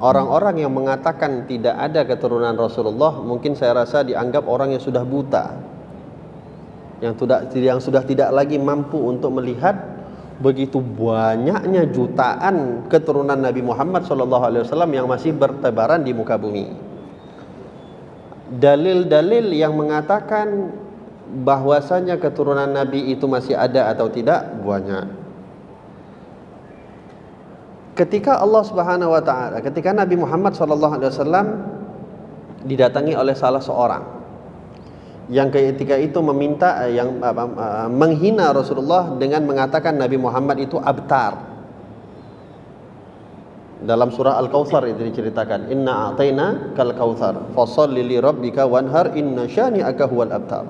Orang-orang yang mengatakan tidak ada keturunan Rasulullah mungkin saya rasa dianggap orang yang sudah buta, yang sudah tidak lagi mampu untuk melihat begitu banyaknya jutaan keturunan Nabi Muhammad SAW yang masih bertebaran di muka bumi. Dalil-dalil yang mengatakan bahwasanya keturunan Nabi itu masih ada atau tidak banyak. Ketika Allah Subhanahu wa taala, ketika Nabi Muhammad SAW didatangi oleh salah seorang yang ketika itu meminta menghina Rasulullah dengan mengatakan Nabi Muhammad itu abtar. Dalam surah Al-Kautsar itu diceritakan, inna a'taina kal kautsar fasholli li rabbika wanhar inna syani'aka huwal abtar.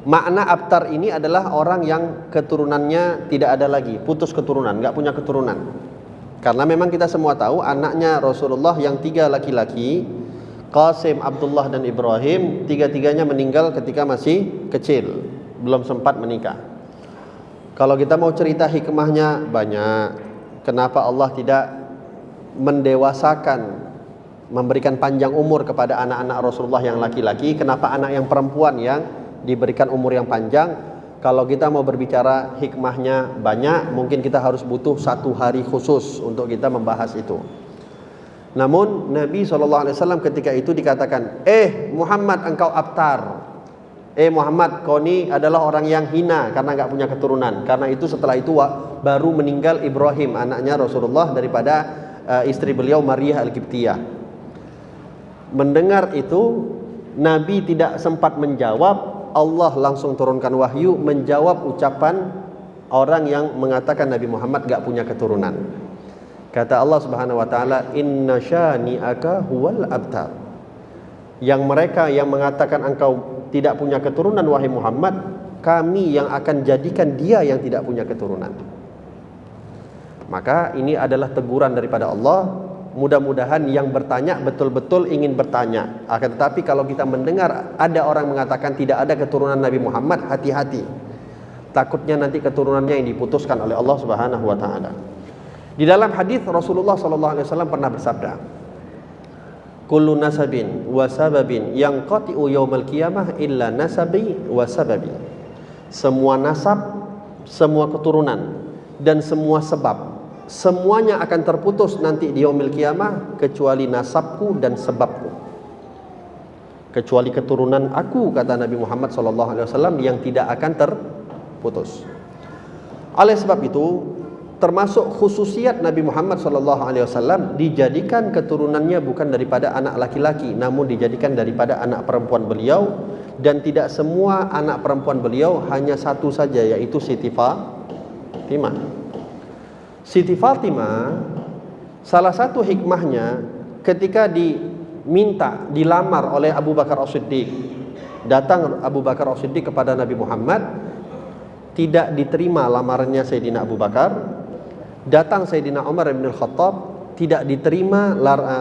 Makna abtar ini adalah orang yang keturunannya tidak ada lagi, putus keturunan, enggak punya keturunan. Karena memang kita semua tahu anaknya Rasulullah yang 3 laki-laki, Qasim, Abdullah dan Ibrahim, tiga-tiganya meninggal ketika masih kecil, belum sempat menikah. Kalau kita mau cerita hikmahnya banyak. Kenapa Allah tidak mendewasakan, memberikan panjang umur kepada anak-anak Rasulullah yang laki-laki? Kenapa anak yang perempuan yang diberikan umur yang panjang? Kalau kita mau berbicara hikmahnya banyak, mungkin kita harus butuh 1 hari khusus untuk kita membahas itu. Namun Nabi SAW ketika itu dikatakan, Muhammad engkau abtar, Muhammad kau ini adalah orang yang hina karena enggak punya keturunan. Karena itu setelah itu baru meninggal Ibrahim, anaknya Rasulullah, daripada istri beliau Maria Al-Qibtiyah. Mendengar itu Nabi tidak sempat menjawab, Allah langsung turunkan wahyu menjawab ucapan orang yang mengatakan Nabi Muhammad gak punya keturunan. Kata Allah Subhanahu wa taala, inna syani'aka huwal abtar. Yang mereka yang mengatakan engkau tidak punya keturunan wahai Muhammad, kami yang akan jadikan dia yang tidak punya keturunan. Maka ini adalah teguran daripada Allah. Mudah-mudahan yang bertanya betul-betul ingin bertanya. Akan tetapi kalau kita mendengar ada orang mengatakan tidak ada keturunan Nabi Muhammad, hati-hati. Takutnya nanti keturunannya yang diputuskan oleh Allah Subhanahu wa taala. Di dalam hadis Rasulullah SAW pernah bersabda, kullu nasabin wa sababin yanqati'u yaumal qiyamah illa nasabi wa sababi. Semua nasab, semua keturunan dan semua sebab, semuanya akan terputus nanti di yaumil qiyamah kecuali nasabku dan sebabku. Kecuali keturunan aku, kata Nabi Muhammad SAW, yang tidak akan terputus. Oleh sebab itu, termasuk khususiat Nabi Muhammad SAW dijadikan keturunannya bukan daripada anak laki-laki, namun dijadikan daripada anak perempuan beliau. Dan tidak semua anak perempuan beliau, hanya satu saja, yaitu Siti Fatimah. Siti Fatimah, salah satu hikmahnya ketika dilamar oleh Abu Bakar As-Siddiq, datang Abu Bakar As-Siddiq kepada Nabi Muhammad, tidak diterima lamarannya Sayyidina Abu Bakar. Datang Sayyidina Umar bin Khattab, tidak diterima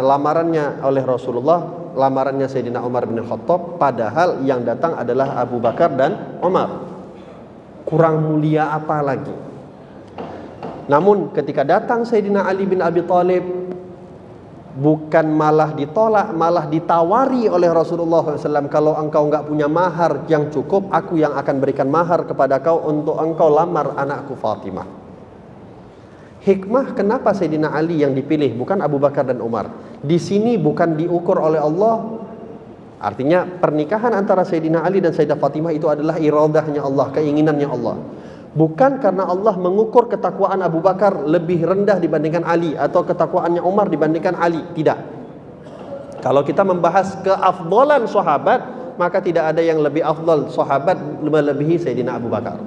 lamarannya oleh Rasulullah, lamarannya Sayyidina Umar bin Khattab, padahal yang datang adalah Abu Bakar dan Umar. Kurang mulia apa lagi? Namun ketika datang Sayyidina Ali bin Abi Thalib, bukan malah ditolak, malah ditawari oleh Rasulullah SAW, kalau engkau enggak punya mahar yang cukup, aku yang akan berikan mahar kepada kau untuk engkau lamar anakku Fatimah. Hikmah kenapa Sayyidina Ali yang dipilih, bukan Abu Bakar dan Umar? Di sini bukan diukur oleh Allah. Artinya pernikahan antara Sayyidina Ali dan Sayyidah Fatimah itu adalah iradahnya Allah, keinginannya Allah. Bukan karena Allah mengukur ketakwaan Abu Bakar lebih rendah dibandingkan Ali, atau ketakwaannya Umar dibandingkan Ali. Tidak. Kalau kita membahas keafdalan sahabat, maka tidak ada yang lebih afdal sahabat melebihi Sayyidina Abu Bakar.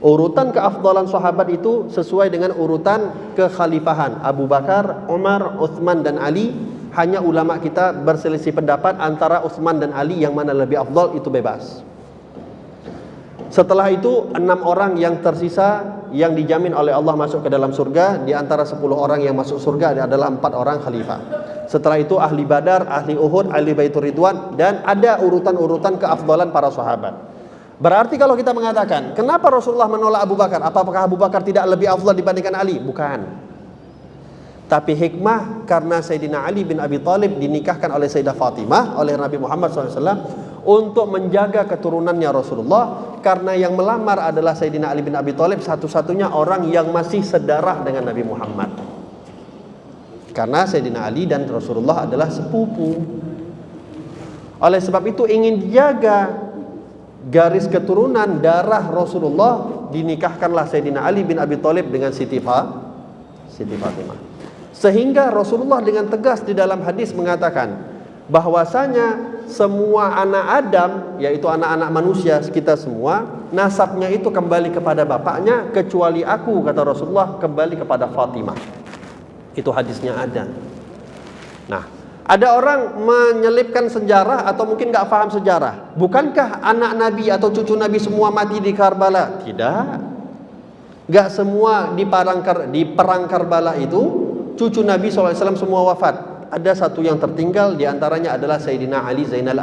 Urutan keafdalan sahabat itu sesuai dengan urutan kekhalifahan. Abu Bakar, Umar, Utsman dan Ali. Hanya ulama kita berselisih pendapat antara Utsman dan Ali yang mana lebih afdal, itu bebas. Setelah itu 6 orang yang tersisa yang dijamin oleh Allah masuk ke dalam surga. Di antara 10 orang yang masuk surga adalah 4 orang khalifah. Setelah itu ahli Badar, ahli Uhud, ahli Baitur Ridwan, dan ada urutan-urutan keafdalan para sahabat. Berarti kalau kita mengatakan, kenapa Rasulullah menolak Abu Bakar? Apakah Abu Bakar tidak lebih afdal dibandingkan Ali? Bukan. Tapi hikmah karena Sayyidina Ali bin Abi Thalib dinikahkan oleh Sayyidah Fatimah oleh Nabi Muhammad SAW untuk menjaga keturunannya Rasulullah, karena yang melamar adalah Sayyidina Ali bin Abi Thalib, satu-satunya orang yang masih sedarah dengan Nabi Muhammad. Karena Sayyidina Ali dan Rasulullah adalah sepupu. Oleh sebab itu ingin dijaga garis keturunan darah Rasulullah, dinikahkanlah Sayyidina Ali bin Abi Thalib dengan Siti Fatimah. Sehingga Rasulullah dengan tegas di dalam hadis mengatakan bahwasanya semua anak Adam, yaitu anak-anak manusia kita semua, nasabnya itu kembali kepada bapaknya, kecuali aku, kata Rasulullah, kembali kepada Fatimah. Itu hadisnya ada. Nah, ada orang menyelipkan sejarah atau mungkin gak paham sejarah. Bukankah anak Nabi atau cucu Nabi semua mati di Karbala? Tidak. Gak semua di perang Karbala itu cucu Nabi SAW semua wafat. Ada satu yang tertinggal, diantaranya adalah Sayyidina Ali Zainal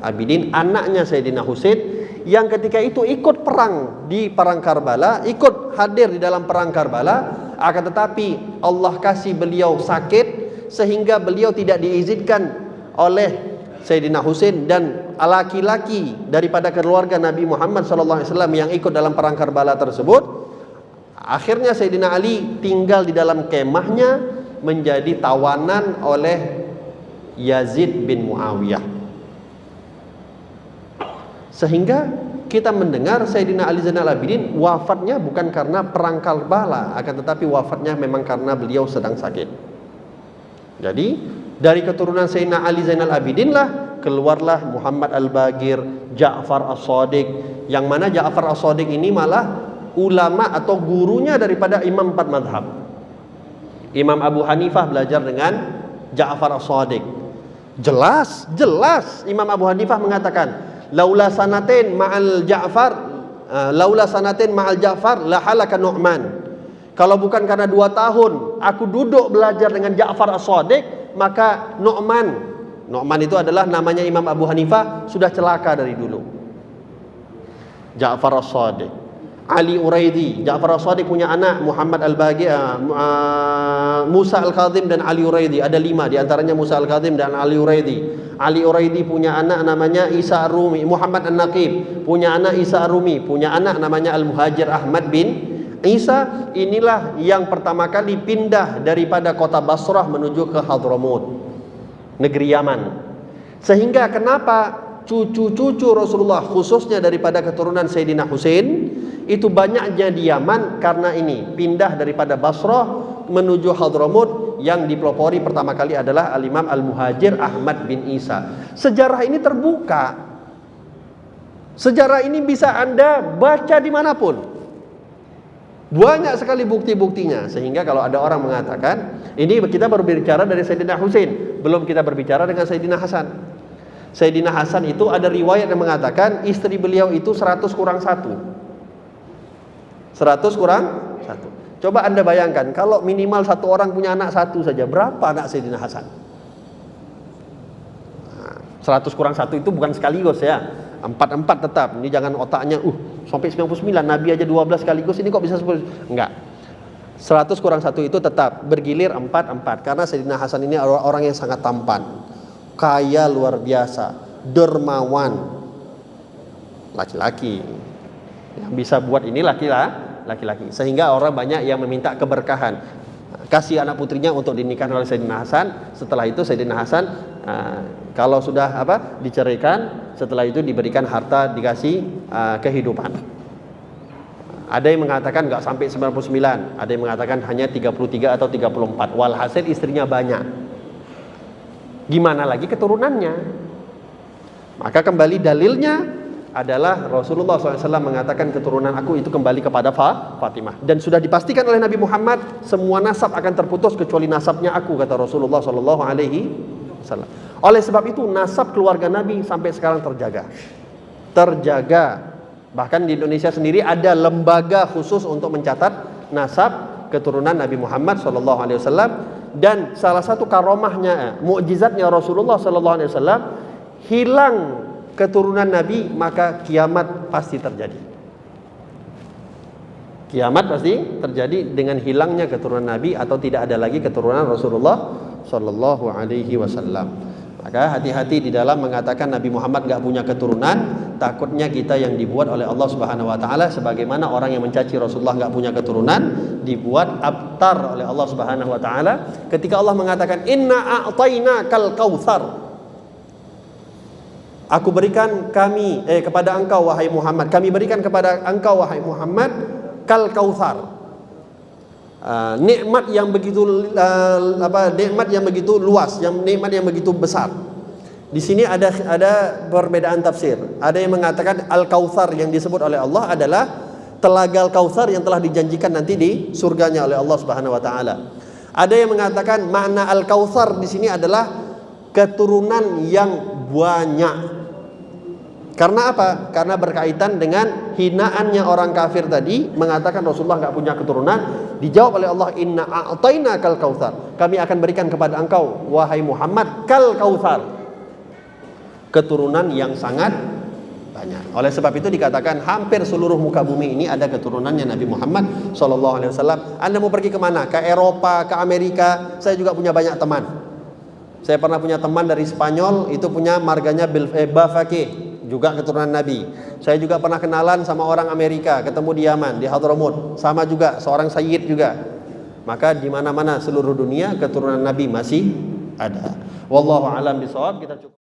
Abidin, anaknya Sayyidina Husain, yang ketika itu ikut perang di perang Karbala, ikut hadir di dalam perang Karbala. Akan tetapi Allah kasih beliau sakit sehingga beliau tidak diizinkan oleh Sayyidina Husain dan laki-laki daripada keluarga Nabi Muhammad SAW yang ikut dalam perang Karbala tersebut. Akhirnya Sayyidina Ali tinggal di dalam kemahnya, menjadi tawanan oleh Yazid bin Muawiyah. Sehingga kita mendengar Sayyidina Ali Zainal Abidin wafatnya bukan karena perang Karbala, akan tetapi wafatnya memang karena beliau sedang sakit. Jadi dari keturunan Sayyidina Ali Zainal Abidin lah keluarlah Muhammad Al-Baqir, Ja'far As-Shadiq, yang mana Ja'far As-Shadiq ini malah ulama atau gurunya daripada Imam 4 madhab. Imam Abu Hanifah belajar dengan Ja'far As-Shadiq. Jelas Imam Abu Hanifah mengatakan, laula sanatin ma'al Ja'far la halaka Nu'man. Kalau bukan karena 2 tahun aku duduk belajar dengan Ja'far As-Shadiq, maka Nu'man itu adalah namanya Imam Abu Hanifah, sudah celaka dari dulu. Ja'far As-Shadiq, Ali Uraidi. Ja'far As-Shadiq punya anak Muhammad Al-Baqir, Musa Al-Kazim dan Ali Uraidi. Ada 5 di antaranya Musa Al-Kazim dan Ali Uraidi. Ali Uraidi punya anak namanya Isa Ar-Rumi. Muhammad An-Naqib punya anak Isa Ar-Rumi, punya anak namanya Al-Muhajir Ahmad bin Isa. Inilah yang pertama kali pindah daripada kota Basrah menuju ke Hadramut, negeri Yaman. Sehingga kenapa cucu-cucu Rasulullah, khususnya daripada keturunan Sayyidina Husain, itu banyaknya di Yaman karena ini pindah daripada Basrah menuju Hadramut. Yang dipelopori pertama kali adalah Al-Imam Al-Muhajir Ahmad bin Isa. Sejarah ini terbuka. Sejarah ini bisa Anda baca dimanapun. Banyak sekali bukti-buktinya. Sehingga kalau ada orang mengatakan, ini kita baru berbicara dari Sayyidina Husain, belum kita berbicara dengan Sayyidina Hasan. Sayyidina Hasan itu ada riwayat yang mengatakan istri beliau itu 100 kurang 1. 100 kurang 1. Coba Anda bayangkan, kalau minimal 1 orang punya anak 1 saja, berapa anak Sayyidina Hasan? 100 kurang 1 itu bukan sekaligus ya. 4 tetap. Ini jangan otaknya sampai 99, Nabi aja 12 sekaligus, ini kok bisa 10? Enggak. 100 kurang 1 itu tetap bergilir 4. Karena Sayyidina Hasan ini orang yang sangat tampan, kaya luar biasa, dermawan, laki-laki. Yang bisa buat ini laki-laki. Sehingga orang banyak yang meminta keberkahan, kasih anak putrinya untuk dinikahkan oleh Sayyidina Hasan. Setelah itu Sayyidina Hasan kalau sudah diceraikan, setelah itu diberikan harta, dikasih kehidupan. Ada yang mengatakan enggak sampai 99, ada yang mengatakan hanya 33 atau 34. Walhasil istrinya banyak. Gimana lagi keturunannya? Maka kembali dalilnya adalah Rasulullah SAW mengatakan keturunan aku itu kembali kepada Fatimah. Dan sudah dipastikan oleh Nabi Muhammad, semua nasab akan terputus kecuali nasabnya aku, kata Rasulullah SAW. Oleh sebab itu nasab keluarga Nabi sampai sekarang terjaga. Bahkan di Indonesia sendiri ada lembaga khusus untuk mencatat nasab keturunan Nabi Muhammad SAW. Dan salah satu karomahnya, mukjizatnya Rasulullah SAW, hilang keturunan Nabi maka kiamat pasti terjadi. Kiamat pasti terjadi dengan hilangnya keturunan Nabi atau tidak ada lagi keturunan Rasulullah Sallallahu Alaihi Wasallam. Maka hati-hati di dalam mengatakan Nabi Muhammad gak punya keturunan. Takutnya kita yang dibuat oleh Allah Subhanahu Wa Taala, sebagaimana orang yang mencaci Rasulullah gak punya keturunan dibuat abtar oleh Allah Subhanahu Wa Taala. Ketika Allah mengatakan Inna a'tainakal kautsar, aku berikan kepada engkau wahai Muhammad, kami berikan kepada engkau wahai Muhammad kal kautsar, nikmat yang begitu nikmat yang begitu luas, nikmat yang begitu besar. Di sini ada perbedaan tafsir. Ada yang mengatakan al kautsar yang disebut oleh Allah adalah telaga al kautsar yang telah dijanjikan nanti di surganya oleh Allah Subhanahu Wa Taala. Ada yang mengatakan makna al kautsar di sini adalah keturunan yang banyak. Karena apa? Karena berkaitan dengan hinaannya orang kafir tadi, mengatakan Rasulullah nggak punya keturunan. Dijawab oleh Allah, Inna a'tainakal kautsar, kami akan berikan kepada engkau wahai Muhammad kal kautsar, keturunan yang sangat banyak. Oleh sebab itu dikatakan hampir seluruh muka bumi ini ada keturunannya Nabi Muhammad SAW. Anda mau pergi kemana? Ke Eropa, ke Amerika. Saya juga punya banyak teman. Saya pernah punya teman dari Spanyol, itu punya marganya Bafake, juga keturunan Nabi. Saya juga pernah kenalan sama orang Amerika, ketemu di Yaman, di Hadramut, sama juga seorang sayyid juga. Maka di mana-mana seluruh dunia keturunan Nabi masih ada. Wallahu a'lam bishawab. Kita cukup